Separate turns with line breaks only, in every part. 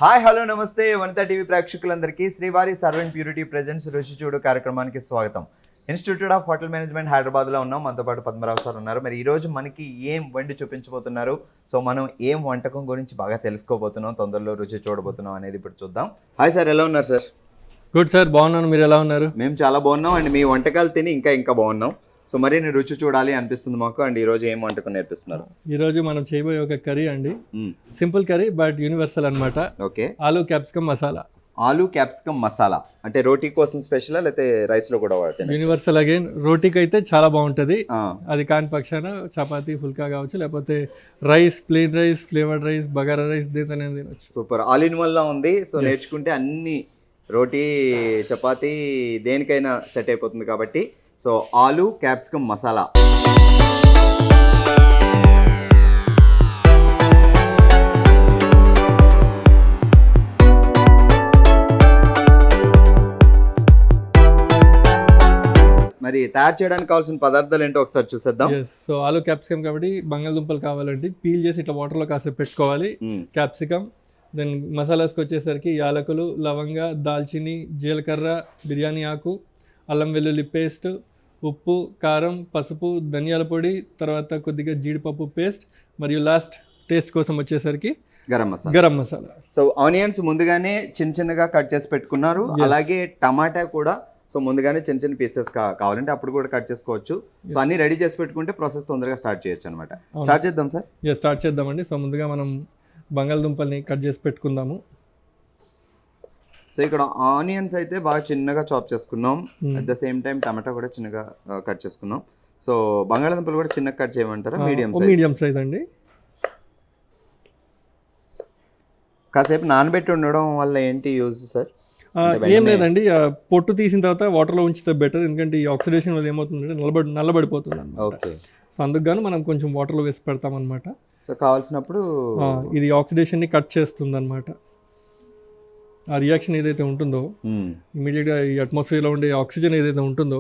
Hi hello నమస్తే Vanitha TV ప్రేక్షకులందరికీ శ్రీవారి సర్వెంట్ ప్యూరిటీ ప్రెజెంట్స్ రుచి చూడు కార్యక్రమానికి స్వాగతం. ఇన్స్టిట్యూట్ ఆఫ్ హోటల్ మేనేజ్మెంట్ హైదరాబాద్లో ఉన్నాం. మనతో పాటు పద్మరావు సార్ ఉన్నారు. మరి ఈరోజు మనకి ఏం వండి చూపించబోతున్నారు, సో మనం ఏం వంటకం గురించి బాగా తెలుసుకోబోతున్నాం, తొందరలో రుచి చూడబోతున్నాం అనేది ఇప్పుడు చూద్దాం. హాయ్ సార్, ఎలా ఉన్నారు సార్?
గుడ్ సార్, బాగున్నాను. మీరు ఎలా ఉన్నారు?
మేము చాలా బాగున్నాం అండ్ మీ వంటకాలు తిని ఇంకా బాగున్నాం. సో మరి నేను రుచి చూడాలి అనిపిస్తుంది మాకు. అండ్ ఈరోజు ఏం వంటకం నేర్పిస్తున్నారు?
ఈరోజు మనం చేయబోయే ఒక కర్రీ అండి, సింపుల్ కర్రీ బట్ యూనివర్సల్ అనమాట.
Okay,
aloo capsicum masala.
Aloo capsicum masala అంటే రోటీ కోసం స్పెషల్ లేకపోతే రైస్ లో కూడా వాడతాను?
Universal again. రోటీకి అయితే చాలా బాగుంటుంది, అది కాని పక్షాన చపాతీ ఫుల్కా కావచ్చు, లేకపోతే rice, plain rice, flavoured rice, bagara rice దేనితోనే తినొచ్చు.
సూపర్, ఆల్ ఇన్ వన్ లా ఉంది. సో నేర్చుకుంటే అన్ని రోటీ చపాతీ దేనికైనా సెట్ అయిపోతుంది కాబట్టి. So aloo capsicum masala. మరి తయారు చేయడానికి కావాల్సిన పదార్థాలు ఏంటో ఒకసారి చూసేద్దాం.
సో ఆలూ క్యాప్సికమ్ కాబట్టి బంగాళదుంపలు కావాలండి, పీల్ చేసి ఇట్లా వాటర్లో కాసేపు పెట్టుకోవాలి. క్యాప్సికమ్, దెన్ మసాలాస్కి వచ్చేసరికి యాలకులు, లవంగ, దాల్చిని, జీలకర్ర, బిర్యానీ ఆకు, అల్లం వెల్లుల్లి పేస్ట్, ఉప్పు, కారం, పసుపు, ధనియాల పొడి, తర్వాత కొద్దిగా జీడిపప్పు పేస్ట్, మరియు లాస్ట్ టేస్ట్ కోసం వచ్చేసరికి గరం మసాలా.
సో ఆనియన్స్ ముందుగానే చిన్నగా కట్ చేసి పెట్టుకున్నారు. అలాగే టమాటా కూడా సో ముందుగానే చిన్న పీసెస్ కావాలంటే అప్పుడు కూడా కట్ చేసుకోవచ్చు. సో అన్ని రెడీ చేసి పెట్టుకుంటే ప్రాసెస్ తొందరగా స్టార్ట్ చేయొచ్చు అనమాట. స్టార్ట్ చేద్దాం సార్.
స్టార్ట్ చేద్దామండి. సో ముందుగా మనం బంగాళదుంపల్ని కట్ చేసి పెట్టుకుందాము.
సో ఇక్కడ ఆనియన్స్ అయితే బాగా చిన్నగా చాప్ చేసుకున్నాం. అట్ ద సేమ్ టైం టమాటా కూడా చిన్నగా కట్ చేసుకున్నాం. సో బంగాళదుంపలు కూడా చిన్నగా కట్ చేయమంటారా?
మీడియం సైజ్ అండి.
కాసేపు నానబెట్టి ఉండడం వల్ల ఏంటి యూజ్ సార్?
ఏం లేదండి, పొట్టు తీసిన తర్వాత వాటర్లో ఉంచితే బెటర్, ఎందుకంటే ఈ ఆక్సిడేషన్ వల్ల ఏమవుతుందంటే నల్లబడిపోతుంది అన్నమాట.
ఓకే,
సో అందుకు గాను మనం కొంచెం వాటర్లో వేసి పెడతాం అనమాట.
సో కావాల్సినప్పుడు
ఇది ఆక్సిడేషన్ని కట్ చేస్తుంది అనమాట. ఆ రియాక్షన్ ఏదైతే ఉంటుందో ఇమీడియట్గా ఈ అట్మాస్ఫియర్లో ఉండే ఆక్సిజన్ ఏదైతే ఉంటుందో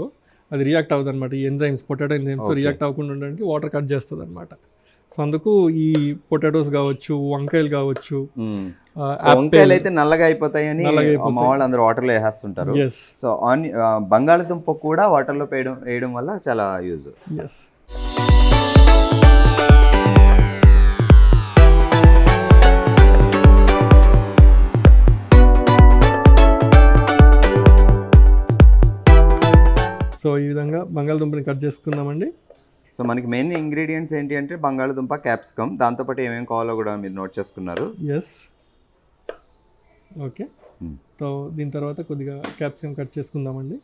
అది రియాక్ట్ అవ్వదు అనమాట. ఈ ఎంజైమ్స్, పొటాటో ఎంజైమ్స్తో రియాక్ట్ అవ్వకుండా ఉండడానికి వాటర్ కట్ చేస్తుంది అనమాట. సో అందుకు ఈ పొటాటోస్ కావచ్చు, వంకాయలు కావచ్చు,
వంకాయలు అయితే నల్లగా అయిపోతాయని మా వాళ్ళు అందరూ వాటర్లో వేసేస్తుంటారు. సో బంగాళదుంప కూడా వాటర్లో వేయడం వల్ల చాలా యూజ్.
సో ఈ విధంగా బంగాళదుంపని కట్ చేసుకుందామండి.
సో మనకి మెయిన్ ఇంగ్రీడియంట్స్ ఏంటి అంటే బంగాళదుంప, క్యాప్సికమ్, దాంతోపాటు ఏమేమి కావాలో కూడా మీరు నోట్ చేసుకున్నారు.
Yes, okay. సో దీని తర్వాత కొద్దిగా క్యాప్సికమ్ కట్ చేసుకుందామండి.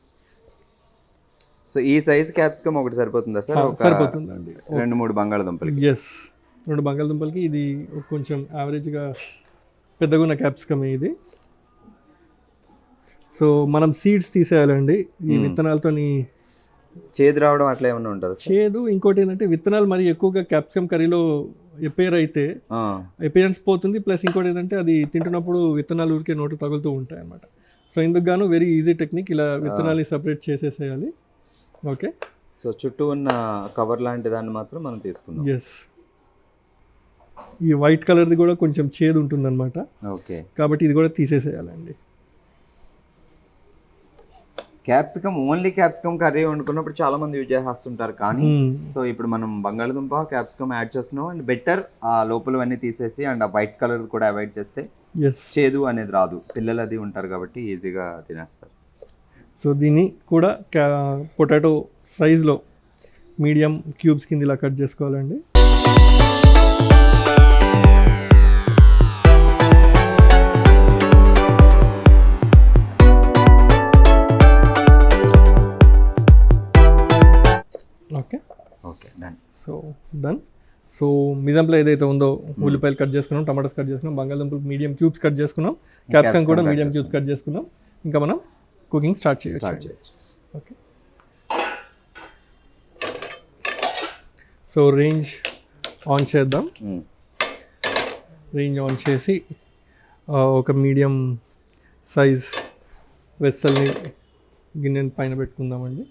సో ఈ సైజ్ క్యాప్సికమ్ ఒకటి సరిపోతుందా సార్?
సరిపోతుందండి.
2-3 బంగాళదుంపలకి.
ఎస్, 2 బంగాళదుంపలకి. ఇది కొంచెం యావరేజ్గా పెద్దగా ఉన్న క్యాప్సికమ్ ఇది. సో మనం సీడ్స్ తీసేయాలండి. ఈ విత్తనాలతో
చేదు రావడం అట్లా ఏమన్నా ఉంటుంది?
చేదు. ఇంకోటి ఏంటంటే విత్తనాలు మరి ఎక్కువగా క్యాప్సికమ్ కర్రీలో ఎపియరెన్స్ పోతుంది. ప్లస్ ఇంకోటి ఏంటంటే అది తింటున్నప్పుడు విత్తనాలు ఊరికే నోటు తగులుతూ ఉంటాయి అన్నమాట. సో ఇందుకు గాను వెరీ ఈజీ టెక్నిక్, ఇలా విత్తనాలని సపరేట్ చేసేసేయాలి. ఓకే,
సో చుట్టూ ఉన్న కవర్ లాంటి దాన్ని మాత్రం మనం తీసుకుందాం.
ఎస్, ఈ వైట్ కలర్ది కూడా కొంచెం చేదు ఉంటుంది అనమాట.
ఓకే,
కాబట్టి ఇది కూడా తీసేసేయాలండి.
క్యాప్సికమ్, ఓన్లీ క్యాప్సికమ్ కర్రీ వండుకున్నప్పుడు చాలా మంది యూజ్ చేస్తుంటారు. కానీ సో ఇప్పుడు మనం బంగాళదుంప, క్యాప్సికమ్ యాడ్ చేస్తున్నాం. అండ్ బెటర్ ఆ లోపలవన్నీ తీసేసి అండ్ ఆ వైట్ కలర్ కూడా అవాయిడ్ చేస్తే చేదు అనేది రాదు. పిల్లలు అది ఉంటారు కాబట్టి ఈజీగా తినేస్తారు.
సో దీన్ని కూడా పొటాటో సైజ్లో మీడియం క్యూబ్స్ కింద ఇలా కట్ చేసుకోవాలండి. Okay,
done.
డన్. సో మిజంలో ఏదైతే ఉందో ఉల్లిపాయలు కట్ చేసుకున్నాం, టమాటాస్ కట్ చేసుకున్నాం, బంగాళదుంపలు మీడియం క్యూబ్స్ కట్ చేసుకున్నాం, క్యాప్సికమ్ కూడా మీడియం క్యూబ్స్ కట్ చేసుకున్నాం. ఇంకా మనం కుకింగ్ స్టార్ట్ చేయొచ్చు. ఓకే, సో రేంజ్ ఆన్ చేద్దాం. రేంజ్ ఆన్ చేసి ఒక మీడియం సైజ్ వెస్సల్ని గిన్నె పైన పెట్టుకుందామండి.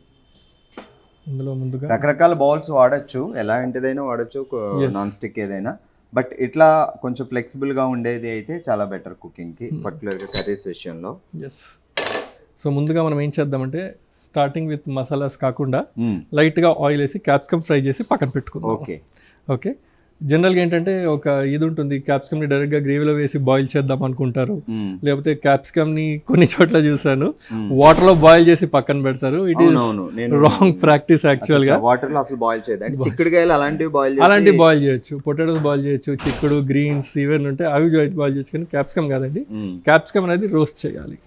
ఇందులో ముందుగా
రకరకాల బౌల్స్ వాడచ్చు, ఎలాంటిదైనా వాడచ్చు, నాన్ స్టిక్ ఏదైనా. బట్ ఇట్లా కొంచెం ఫ్లెక్సిబుల్గా ఉండేది అయితే చాలా బెటర్ కుకింగ్కి, పర్టికులర్గా కర్రీస్ విషయంలో.
ఎస్. సో ముందుగా మనం ఏం చేద్దామంటే స్టార్టింగ్ విత్ మసాలాస్ కాకుండా లైట్గా ఆయిల్ వేసి క్యాప్సికమ్ ఫ్రై చేసి పక్కన పెట్టుకుందాం.
Okay
okay. జనరల్గా ఏంటంటే ఒక ఇది ఉంటుంది, క్యాప్సికమ్ని డైరెక్ట్గా గ్రేవీలో వేసి బాయిల్ చేద్దాం అనుకుంటారు. లేకపోతే క్యాప్సికమ్ని కొన్ని చోట్ల చూసాను వాటర్లో బాయిల్ చేసి పక్కన పెడతారు. ఇట్ ఈస్ రాంగ్ ప్రాక్టీస్ యాక్చువల్గా.
వాటర్లో అసలు బాయిల్ చేయదు. చిక్కుడుకాయలు అలాంటివి
బాయిల్ చేయొచ్చు, పొటాటోస్ బాయిల్ చేయొచ్చు, చిక్కుడు, గ్రీన్స్ ఈవెన్ ఉంటే అవి బాయిల్ చేయొచ్చు. కానీ క్యాప్సికమ్ కాదండి, క్యాప్సికమ్ అనేది రోస్ట్ చేయాలి.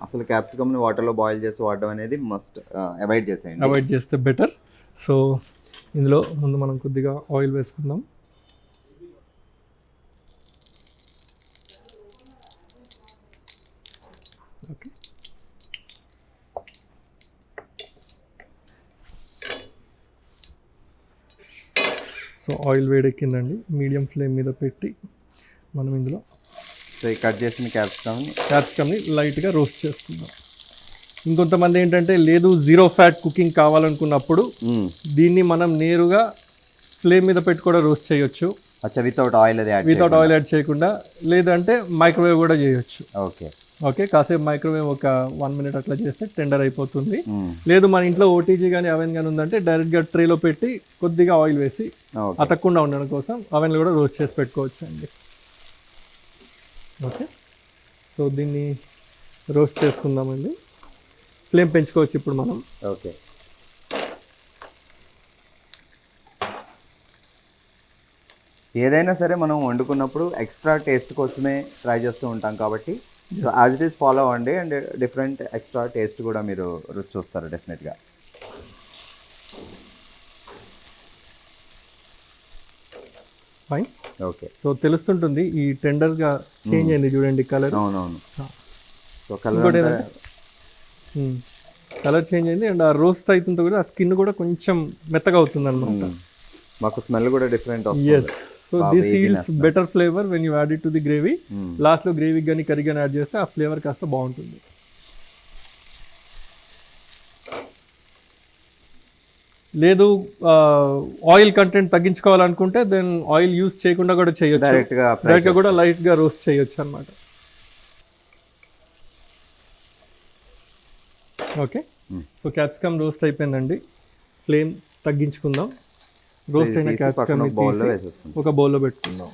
అసలు క్యాప్సికమ్ ని వాటర్లో బాయిల్ చేసి వాడడం అనేది మస్ట్ అవాయిడ్ చేసేయండి.
అవాయిడ్ చేస్తే బెటర్. సో ఇందులో ముందు మనం కొద్దిగా ఆయిల్ వేసుకుందాం. ఓకే. సో ఆయిల్ వేడెక్కిందండి, మీడియం ఫ్లేమ్ మీద పెట్టి మనం ఇందులో
కట్ చేసిన
క్యాప్సికమ్ని లైట్గా రోస్ట్ చేసుకుందాం. ఇంకొంతమంది ఏంటంటే లేదు జీరో ఫ్యాట్ కుకింగ్ కావాలనుకున్నప్పుడు దీన్ని మనం నేరుగా ఫ్లేమ్ మీద పెట్టి కూడా రోస్ట్ చేయొచ్చు.
వితౌట్ ఆయిల్
యాడ్ చేయకుండా, లేదంటే మైక్రోవేవ్ కూడా చేయొచ్చు.
Okay
okay. కాసేపు మైక్రోవేవ్ ఒక 1 minute అట్లా చేస్తే టెండర్ అయిపోతుంది. లేదు మన ఇంట్లో ఓటీజీ కానీ అవెన్ కానీ ఉందంటే డైరెక్ట్గా ట్రేలో పెట్టి కొద్దిగా ఆయిల్ వేసి అతకుండా ఉండడం కోసం అవెన్లో కూడా రోస్ట్ చేసి పెట్టుకోవచ్చు అండి. ఓకే. సో దీన్ని రోస్ట్ చేసుకుందామండి. ఫ్లేమ్ పెంచుకోవచ్చు ఇప్పుడు మనం.
ఓకే. ఏదైనా సరే మనం వండుకున్నప్పుడు ఎక్స్ట్రా టేస్ట్ కోసమే ట్రై చేస్తూ ఉంటాం కాబట్టి so as it is follow అవ్వండి, అండ్ డిఫరెంట్ ఎక్స్ట్రా టేస్ట్ కూడా మీరు రుచి చూస్తారు డెఫినెట్గా.
ఫైన్.
ఓకే.
సో తెలుస్తుంటుంది ఈ టెండర్గా చేంజ్ అయింది చూడండి కలర్.
అవునవును. సో
కలర్ చేంజ్ అయింది, అండ్ ఆ రోస్ట్ అవుతుంటే కూడా ఆ స్కిన్ కూడా కొంచెం మెత్తగా అవుతుంది అనమాట.
మాకు స్మెల్ కూడా డిఫరెంట్ వస్తుంది.
So this yields better flavour when you add it to the gravy. లాస్ట్లో గ్రేవీ కానీ కర్రీ కానీ యాడ్ చేస్తే ఆ ఫ్లేవర్ కాస్త బాగుంటుంది. లేదు ఆయిల్ కంటెంట్ తగ్గించుకోవాలనుకుంటే దెన్ ఆయిల్ యూస్ చేయకుండా కూడా చేయొచ్చు, డైరెక్ట్గా కూడా లైట్గా రోస్ట్ చేయొచ్చు అనమాట. ఓకే. సో క్యాప్సికమ్ రోస్ట్ అయిపోయిందండి. ఫ్లేమ్ తగ్గించుకుందాం. రోస్ట్ అయిన క్యాప్సికమ్ ఒక బౌల్లో పెట్టుకుందాం.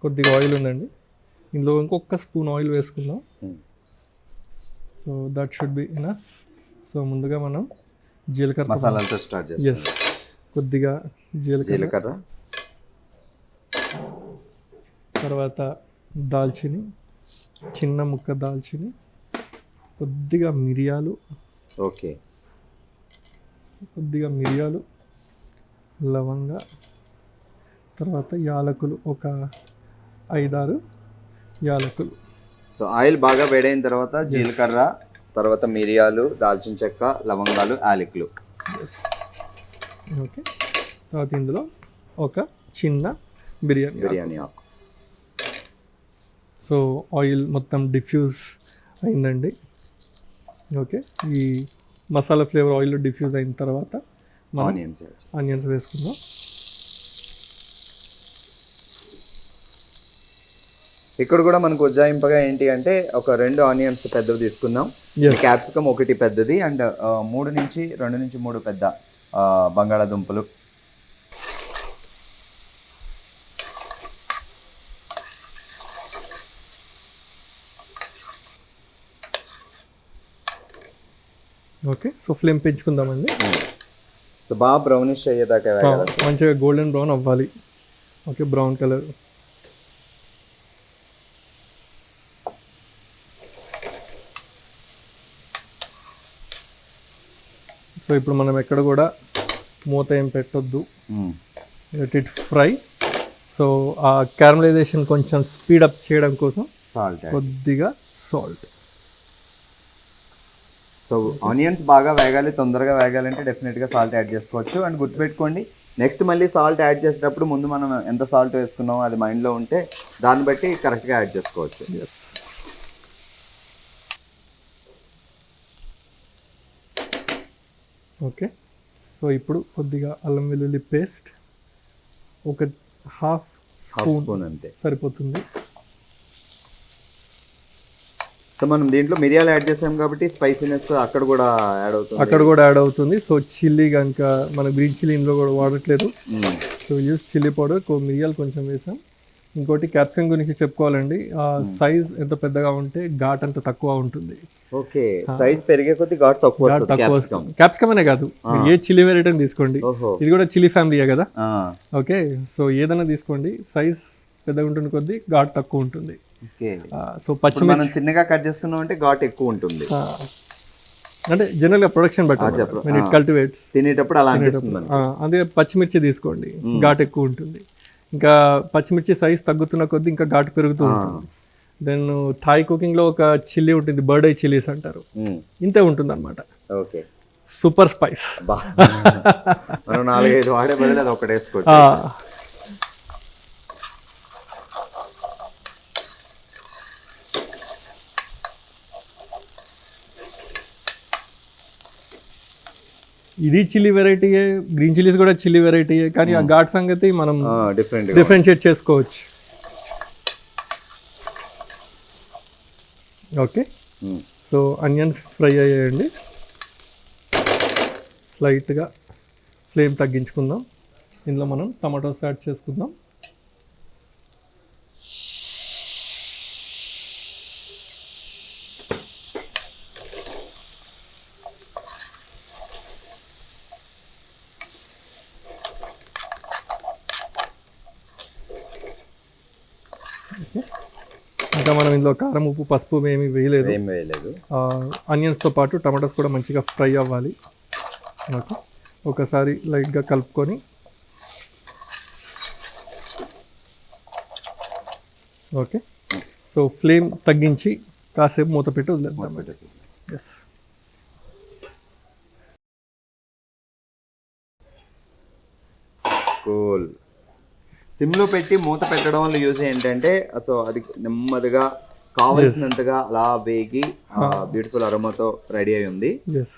కొద్దిగా ఆయిల్ ఉందండి, ఇందులో ఇంకొక స్పూన్ ఆయిల్ వేసుకుందాం. So that should be enough. So ముందుగా మనం జీలకర్ర
మసాలాలతో స్టార్ట్ చేస్తాం.
ఎస్, కొద్దిగా జీలకర్ర, తర్వాత దాల్చిని, చిన్న ముక్క దాల్చిని, కొద్దిగా మిరియాలు.
ఓకే.
కొద్దిగా మిరియాలు, లవంగ, తర్వాత యాలకులు, ఒక 5-6 యాలకులు.
సో ఆయిల్ బాగా వేడైన తర్వాత జీలకర్ర, తర్వాత మిరియాలు, దాల్చిన చెక్క, లవంగాలు, యాలకులు.
ఓకే. తర్వాత ఇందులో ఒక చిన్న బిర్యానీ ఆకు. సో ఆయిల్ మొత్తం డిఫ్యూజ్ అయిందండి. ఓకే. ఈ మసాలా ఫ్లేవర్ ఆయిల్లో డిఫ్యూజ్ అయిన తర్వాత ఆనియన్స్ వేసుకుందాం.
ఇక్కడ కూడా మనకు ఉజ్జాయింపుగా ఏంటి అంటే ఒక 2 ఆనియన్స్ పెద్దవి తీసుకుందాం, క్యాప్సికమ్ 1 పెద్దది, అండ్ 2 నుంచి 3 పెద్ద బంగాళాదుంపలు.
ఓకే. సో ఫ్లేమ్ పెంచుకుందామండి.
సో బాగా బ్రౌనిష్ అయ్యేదాకా
మంచిగా గోల్డెన్ బ్రౌన్ అవ్వాలి. Okay, brown colour. సో ఇప్పుడు మనం ఎక్కడ కూడా మూత ఏం పెట్టొద్దు, లెట్ ఇట్ ఫ్రై. సో ఆ క్యారమలైజేషన్ కొంచెం స్పీడప్ చేయడం కోసం కొద్దిగా సాల్ట్.
సో ఆనియన్స్ బాగా వేగాలి, తొందరగా వేగాలంటే డెఫినెట్గా సాల్ట్ యాడ్ చేసుకోవచ్చు. అండ్ గుర్తుపెట్టుకోండి, నెక్స్ట్ మళ్ళీ సాల్ట్ యాడ్ చేసేటప్పుడు ముందు మనం ఎంత సాల్ట్ వేసుకున్నామో అది మైండ్లో ఉంటే దాన్ని బట్టి కరెక్ట్గా యాడ్ చేసుకోవచ్చు.
ఓకే. సో ఇప్పుడు కొద్దిగా అల్లం వెల్లుల్లి పేస్ట్ ఒక హాఫ్
స్పూన్ అంతే
సరిపోతుంది.
సో మనం దీంట్లో మిరియాలు యాడ్ చేసాం కాబట్టి స్పైసీనెస్ అక్కడ కూడా
యాడ్ అవుతుంది. సో చిల్లీ కనుక మన గ్రీన్ చిల్లీ ఇందులో కూడా వాడట్లేదు. సో యూస్ చిల్లీ పౌడర్ మిరియాలు కొంచెం వేసాం. ఇంకోటి క్యాప్సికమ్ గురించి చెప్పుకోవాలండి, సైజ్ ఎంత పెద్దగా ఉంటే ఘాట్ అంత తక్కువ ఉంటుంది.
ఓకే, సైజ్ పెరిగే కొద్ది ఘాట్ తక్కువ
క్యాప్సికమ్ అనే కాదు, ఏ చిల్లీ వెరైటీ తీసుకోండి, ఇది కూడా చిల్లీ ఫ్యామిలీయే కదా. ఓకే, సో ఏదైనా తీసుకోండి, సైజ్ పెద్దగా ఉంటుంది కొద్ది ఘాట్ తక్కువ ఉంటుంది.
సో పచ్చిమిర్చి మనం చిన్నగా కట్ చేసుకున్నాం అంటే ఘాట్ ఎక్కువ ఉంటుంది.
అంటే జనరల్ గా ప్రొడక్షన్ బట్టి ఇట్ కల్టివేట్స్
తినేటప్పుడు అలా అనిపిస్తుంది.
అందుకే పచ్చిమిర్చి తీసుకోండి, ఘాట్ ఎక్కువ ఉంటుంది. ఇంకా పచ్చిమిర్చి సైజ్ తగ్గుతున్న కొద్ది ఇంకా ఘాటు పెరుగుతూ ఉంటుంది. దెన్ థాయ్ కుకింగ్ లో ఒక చిల్లీ ఉంటుంది, బర్డ్ ఐ చిల్లీస్ అంటారు, ఇంతే ఉంటుంది అనమాట.
Okay,
super spice.
మనం 4-5 వాడే బదులు అది ఒకటి వేసుకోవచ్చు.
ఇది చిల్లీ వెరైటీయే, గ్రీన్ చిల్లీస్ కూడా చిల్లీ వెరైటీయే, కానీ ఆ ఘాట్ సంగతి మనం డిఫరెన్షియేట్ చేసుకోవచ్చు. ఓకే, సో ఆనియన్స్ ఫ్రై అయ్యాయండి. లైట్గా ఫ్లేమ్ తగ్గించుకుందాం. ఇందులో మనం టమాటోస్ యాడ్ చేసుకుందాం. ఇంకా మనం ఇందులో కారం, ఉప్పు, పసుపు ఏమీ వేయలేదు. ఆనియన్స్తో పాటు టమాటోస్ కూడా మంచిగా ఫ్రై అవ్వాలి. ఓకే, ఒకసారి లైట్గా కలుపుకొని ఓకే, సో ఫ్లేమ్ తగ్గించి కాసేపు మూత పెట్టి వదిలేద్దాం. Yes,
cool. సిమ్లో పెట్టి మూత పెట్టడం వల్ల యూజ్ ఏంటంటే సో అది నెమ్మదిగా కావాల్సినంతగా అలా వేగి బ్యూటిఫుల్ అరోమాతో రెడీ అయి ఉంది.
ఎస్,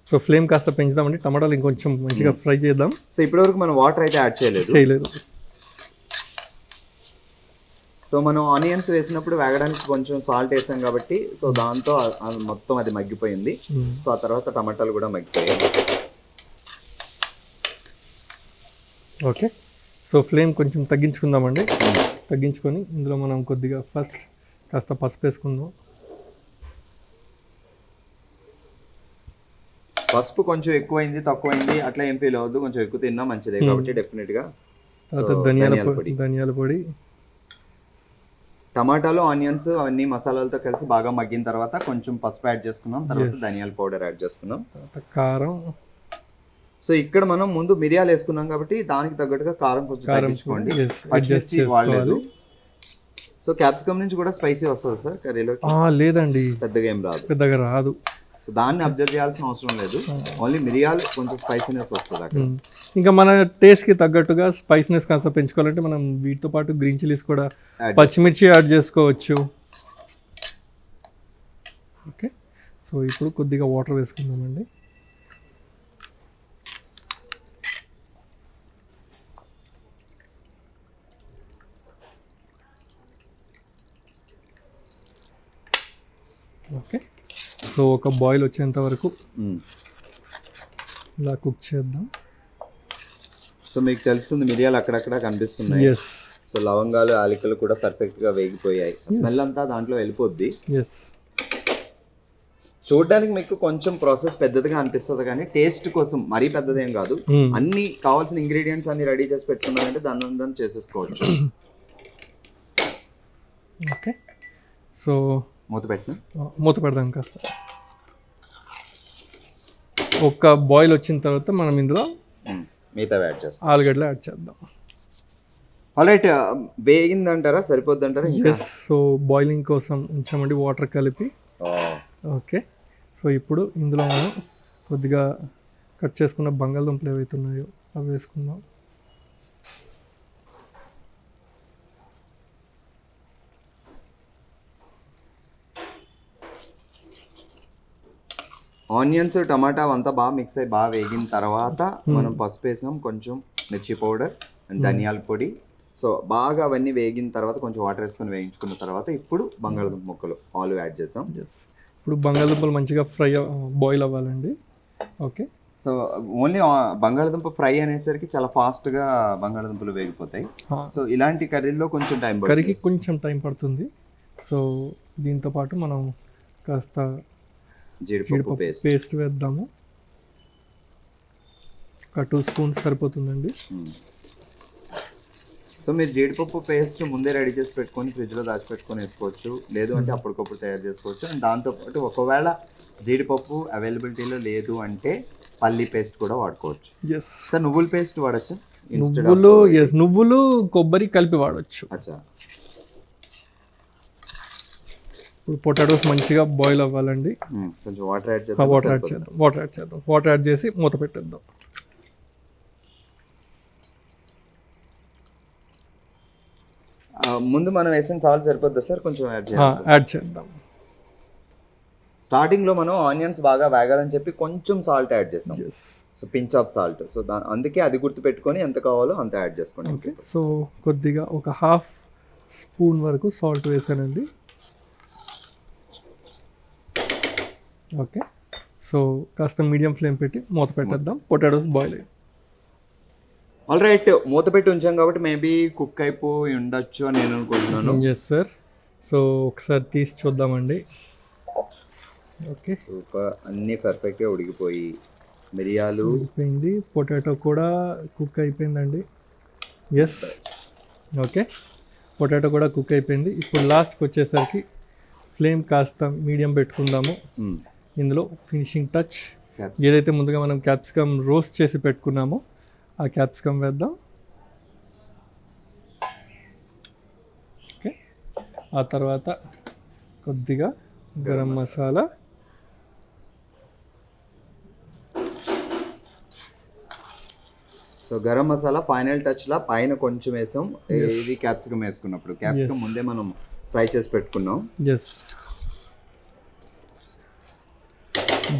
సో ఫ్లేమ్ కాస్త పెంచుదామండి, టమాటాలు ఇంకొంచెం మంచిగా ఫ్రై చేద్దాం.
సో ఇప్పటివరకు మనం వాటర్ అయితే యాడ్ చేయలేదు. సో మనం ఆనియన్స్ వేసినప్పుడు వేగడానికి కొంచెం సాల్ట్ వేసాం కాబట్టి సో దాంతో మొత్తం అది మగ్గిపోయింది. సో ఆ తర్వాత టమాటాలు కూడా మగ్గిపోయాయి.
ఓకే, సో ఫ్లేమ్ కొంచెం తగ్గించుకుందామండి. తగ్గించుకొని ఇందులో మనం కొద్దిగా ఫస్ట్ కాస్త పసుపు వేసుకుందాం.
పసుపు కొంచెం ఎక్కువైంది తక్కువైంది అట్లా ఏం ఫీల్ అవ్వద్దు, కొంచెం ఎక్కువ తిన్నా మంచిదే కాబట్టి డెఫినెట్గా.
ధనియాల పొడి,
టమాటాలు, ఆనియన్స్ అవన్నీ మసాలాలతో కలిసి బాగా మగ్గిన తర్వాత కొంచెం పసుపు యాడ్ చేసుకున్నాం, తర్వాత ధనియాల పౌడర్ యాడ్ చేసుకున్నాం,
కారం.
సో ఇక్కడ మనం ముందు మిరియాలు వేసుకున్నాం కాబట్టి దానికి తగ్గట్టుగా కారం కొంచెం తగ్గించుకోండి. పచ్చిమిర్చి వాడలేదు. సో క్యాప్సికమ్ నుంచి కూడా స్పైసీ వస్తుంది సార్ కర్రీలో?
లేదండి, పెద్దగా రాదు.
సో దాన్ని అబ్జర్వ్ చేయాల్సిన అవసరం లేదు, ఓన్లీ మిరియాలు కొంచెం స్పైసీనెస్ వస్తుంది అక్కడ.
ఇంకా మన టేస్ట్కి తగ్గట్టుగా స్పైసీనెస్ కాస్త పెంచుకోవాలంటే మనం వీటితో పాటు గ్రీన్ చిల్లీస్ కూడా, పచ్చిమిర్చి యాడ్ చేసుకోవచ్చు. ఓకే, సో ఇప్పుడు కొద్దిగా వాటర్ వేసుకుందామండి. ఓకే, సో ఒక బాయిల్ వచ్చేంత వరకు ఇలా కుక్ చేద్దాం.
సో మీకు తెలుస్తుంది మిరియాలు అక్కడక్కడ కనిపిస్తున్నాయి.
ఎస్,
సో లవంగాలు, యాలకులు కూడా పర్ఫెక్ట్ గా వేగిపోయాయి. స్మెల్ అంతా దాంట్లో వెళ్ళిపోద్ది.
ఎస్,
చూడడానికి మీకు కొంచెం ప్రాసెస్ పెద్దదిగా అనిపిస్తుంది కానీ టేస్ట్ కోసం మరీ పెద్దదేం కాదు. అన్ని కావాల్సిన ఇంగ్రీడియంట్స్ అన్ని రెడీ చేసి పెట్టుకున్నారంటే దాన్ని చేసేసుకోవచ్చు.
ఓకే, సో
మూత
పెడదాం కాస్త. ఒక బాయిల్ వచ్చిన తర్వాత మనం ఇందులో
మిగతా యాడ్ చేస్తాం,
ఆలుగడ్డలు యాడ్ చేద్దాం.
ఆల్రైట్, వేగిందంటారా సరిపోద్దంటారా?
ఎస్, సో బాయిలింగ్ కోసం ఉంచామండి వాటర్ కలిపి. ఓకే, సో ఇప్పుడు ఇందులో మనం కొద్దిగా కట్ చేసుకున్న బంగాళదుంపలు ఏవైతే ఉన్నాయో అవి వేసుకుందాం.
ఆనియన్స్ టమాటా అంతా బాగా మిక్స్ అయ్యి బాగా వేగిన తర్వాత మనం పసుపు వేసాం, కొంచెం మిర్చి పౌడర్ అండ్ ధనియాల పొడి. సో బాగా అవన్నీ వేగిన తర్వాత కొంచెం వాటర్ వేసుకొని వేయించుకున్న తర్వాత ఇప్పుడు బంగాళదుంప ముక్కలు ఆలు యాడ్ చేసాం.
ఇప్పుడు బంగాళదుంపలు మంచిగా బాయిల్ అవ్వాలండి. ఓకే,
సో ఓన్లీ బంగాళదుంప ఫ్రై అనేసరికి చాలా ఫాస్ట్గా బంగాళదుంపలు వేగిపోతాయి. సో ఇలాంటి కర్రీలో కొంచెం
కర్రీకి కొంచెం టైం పడుతుంది. సో దీంతో పాటు మనం కాస్త
జీడిపప్పు
పేస్ట్ వేద్దాము. ఒక 2 స్పూన్స్ సరిపోతుందండి.
సో మీరు జీడిపప్పు పేస్ట్ ముందే రెడీ చేసి పెట్టుకొని ఫ్రిడ్జ్లో దాచిపెట్టుకొని వేసుకోవచ్చు, లేదు అంటే అప్పటికప్పుడు తయారు చేసుకోవచ్చు. అండ్ దాంతోపాటు ఒకవేళ జీడిపప్పు అవైలబిలిటీలో లేదు అంటే పల్లి పేస్ట్ కూడా వాడుకోవచ్చు. సార్ నువ్వుల పేస్ట్ వాడచ్చా?
నువ్వులు కొబ్బరి కలిపి వాడచ్చు.
అచ్చా.
ఇప్పుడు పొటాటోస్ మంచిగా బాయిల్ అవ్వాలండి.
కొంచెం వాటర్ యాడ్ చేద్దాం.
వాటర్ యాడ్ చేసి మూత పెట్టేద్దాం.
ముందు మనం వేసిన సాల్ట్ సరిపోద్దా సార్? కొంచెం
యాడ్ చేద్దాం.
స్టార్టింగ్ లో మనం ఆనియన్స్ బాగా వేగాలని చెప్పి కొంచెం సాల్ట్ యాడ్ చేస్తాం. So pinch of salt. So అందుకే అది గుర్తు పెట్టుకొని ఎంత కావాలో అంత యాడ్ చేసుకోండి.
ఓకే, సో కొద్దిగా ఒక 1/2 స్పూన్ వరకు సాల్ట్ వేసానండి. ఓకే, సో కాస్త మీడియం ఫ్లేమ్ పెట్టి మూత పెట్టేద్దాం. పొటాటోస్ బాయిల్ అయ్యి.
ఆల్ రైట్, మూత పెట్టి ఉంచాం కాబట్టి మేబీ కుక్ అయిపోయి ఉండొచ్చు అని నేను అనుకుంటున్నాను.
Yes sir. సో ఒకసారి తీసి చూద్దామండి. Okay,
super. అన్నీ పర్ఫెక్ట్గా ఉడికిపోయి మిరియాలు
అయిపోయింది, పొటాటో కూడా కుక్ అయిపోయిందండి. ఎస్, ఓకే, పొటాటో కూడా కుక్ అయిపోయింది. ఇప్పుడు లాస్ట్కి వచ్చేసరికి ఫ్లేమ్ కాస్త మీడియం పెట్టుకుందాము. ఇందులో ఫినిషింగ్ టచ్ ఏదైతే ముందుగా మనం క్యాప్సికమ్ రోస్ట్ చేసి పెట్టుకున్నామో ఆ క్యాప్సికమ్ వేద్దాం. ఓకే, ఆ తర్వాత కొద్దిగా గరం మసాలా,
సో గరం మసాలా ఫైనల్ టచ్లా పైన కొంచెం వేసాం. ఇది క్యాప్సికమ్ వేసుకున్నప్పుడు, క్యాప్సికమ్ ముందే మనం ఫ్రై చేసి పెట్టుకున్నాం.
ఎస్,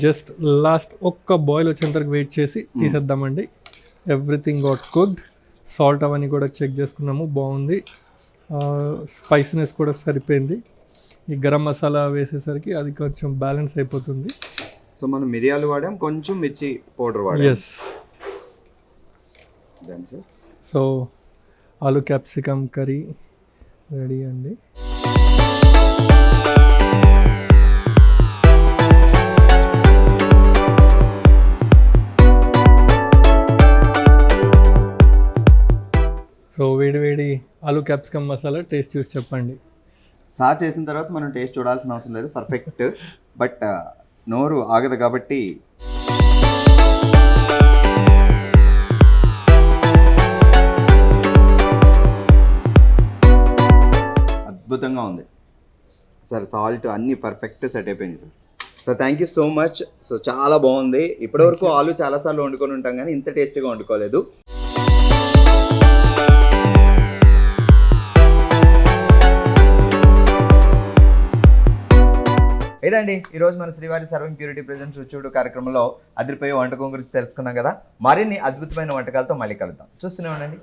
జస్ట్ లాస్ట్ ఒక్క బాయిల్ వచ్చేంత వరకు వెయిట్ చేసి తీసేద్దామండి. Everything got cooked. సాల్ట్ అవన్నీ కూడా చెక్ చేసుకున్నాము, బాగుంది. స్పైసీనెస్ కూడా సరిపోయింది. ఈ గరం మసాలా వేసేసరికి అది కొంచెం బ్యాలెన్స్ అయిపోతుంది.
సో మనం మిరియాలు వాడాం, కొంచెం మిర్చి పౌడర్ వాడాం.
ఎస్, సో ఆలు క్యాప్సికమ్ కర్రీ రెడీ అండి. సో వేడి ఆలు క్యాప్సికమ్ మసాలా టేస్ట్ చూసి చెప్పండి.
సార్ చేసిన తర్వాత మనం టేస్ట్ చూడాల్సిన అవసరం లేదు, పర్ఫెక్ట్. బట్ నోరు ఆగదు కాబట్టి అద్భుతంగా ఉంది సార్. సాల్ట్ అన్నీ పర్ఫెక్ట్ సెట్ అయిపోయింది sir. So thank you so much. So చాలా బాగుంది. ఇప్పటివరకు ఆలు చాలాసార్లు వండుకొని ఉంటాం కానీ ఇంత టేస్టీగా వండుకోలేదు. ఇదండి ఈరోజు మన శ్రీవారి సర్వింగ్ ప్యూరిటీ ప్రెజెంట్స్ రుచి కార్యక్రమంలో అదిరిపోయే వంటకం గురించి తెలుసుకున్నాం కదా. మరిన్ని అద్భుతమైన వంటకాలతో మళ్ళీ కలుద్దాం. చూస్తూనే ఉండండి.